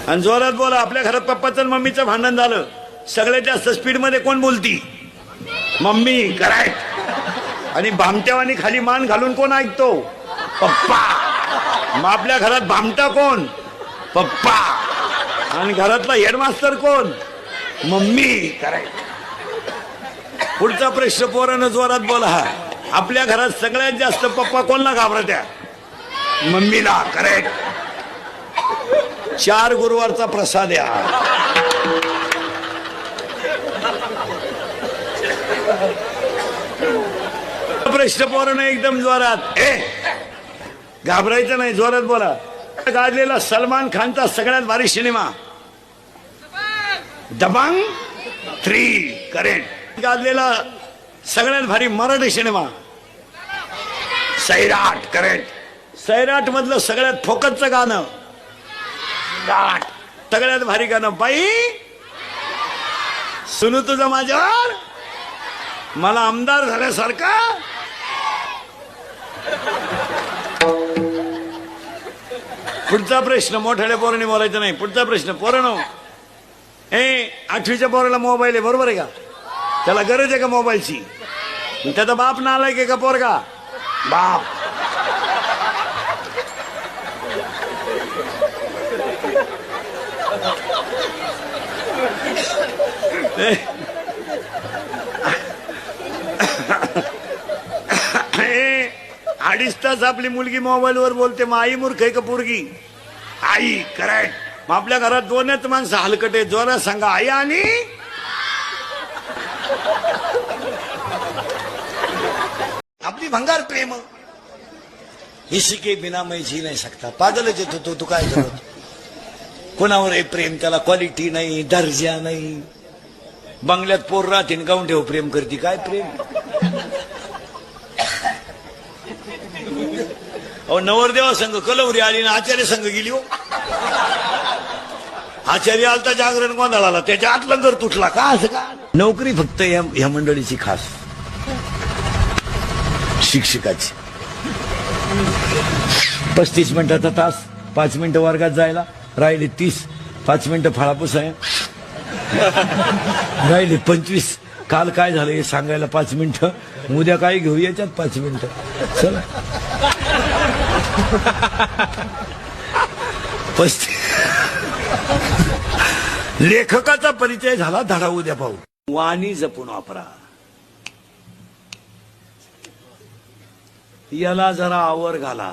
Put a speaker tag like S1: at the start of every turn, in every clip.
S1: आणि जोरात बोला. आपल्या घरात पप्पाचं आणि मम्मीचं भांडण झालं, सगळ्यात जास्त स्पीड मध्ये कोण बोलती? मम्मी. करेक्ट. आणि भामट्यावानी खाली मान घालून कोण ऐकतो? पप्पा. मग आपल्या घरात भामटा कोण? पप्पा. आणि घरातला हेडमास्टर कोण? मम्मी. करेक्ट. पुढचा प्रश्न पोरानं जोरात बोला. आपल्या घरात सगळ्यात जास्त पप्पा कोणला घाबरत्या? मम्मीला. करेक्ट. 4 गुरुवारचा प्रसाद या. प्रश्न पोरानं एकदम जोरात. घाबरायचं नाही, जोरात बोला. गाजलेला सलमान खानचा सगळ्यात भारी सिनेमा दबंग 3. करेक्ट. गाजलेला सगळ्यात भारी मराठी सिनेमा सैराट. करेक्ट. सैराट मधलं सगळ्यात फोकसचं गाणं सगळ्यात भारी गाणं बाई सुनू तुझं माझ्यावर, मला आमदार झाल्यासारखा. पुढचा प्रश्न मोठ्याल्या पोरांनी बोलायचं नाही. पुढचा प्रश्न पोरांनो, 8वीच्या पोराला मोबाईल आहे, बरोबर आहे का? त्याला गरज आहे का मोबाईलची? त्याचा बाप नालायक आहे का पोरगा? बाप. अडीच तास आपली मुलगी मोबाईलवर बोलते, मग आई मूर्ख आहे का पोरगी? आई. करेक्ट. मग आपल्या घरात 2च माणसं हलकटे, जोरात सांगा. आई आणि आपली भंगार प्रेम. इसी के बिना मैं जी नहीं सकता. पागलच येतो तू काय करत? कोणावर आहे प्रेम? त्याला क्वालिटी नाही, दर्जा नाही. बंगल्यात पोर राहतीन गाऊन ठेव, प्रेम करती. काय प्रेम? अहो, नवरदेवा संघ कलवरी आली ना आचार्य संघ गेली. हो, आचार्य आलता जागरण गोंधळाला, त्याच्या आत लंगर तुटला का? असं का? नोकरी फक्त या मंडळीची खास शिक्षकाची. 35 मिनिटाचा तास, 5 मिनिटं वर्गात जायला, राहिले 30. 5 मिनिटं फळापूस आहे, राहिले 25. काल काय झालं हे सांगायला 5 मिनिटं, उद्या काय घेऊ याच्यात 5 मिनिटं. चला 35. लेखकाचा परिचय झाला, धडा उद्या पाहू. वाणी जपून वापरा. याला जरा आवर घाला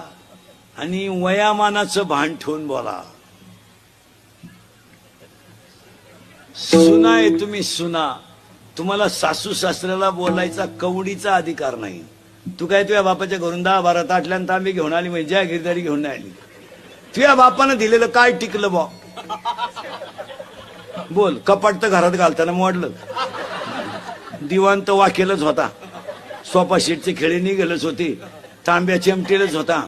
S1: आणि वयामानाचं भान ठेवून बोला. सुना आहे तुम्ही, सुना. तुम्हाला सासू सासऱ्याला बोलायचा कवडीचा अधिकार नाही. तू काय तुझ्या बापाच्या घरून 10-12 ताटल्या तांबे घेऊन आली, म्हणजे ज्या गिरदारी घेऊन नाही आली. तुझ्या बापानं दिलेलं काय टिकलं बा? बोल. कपाट तर घरात घालताना मोडलं, दिवाण तर वाकेलच होता, सोफा शीटचे खेळे निघेलच होते, तांब्या चिमटेलच होता.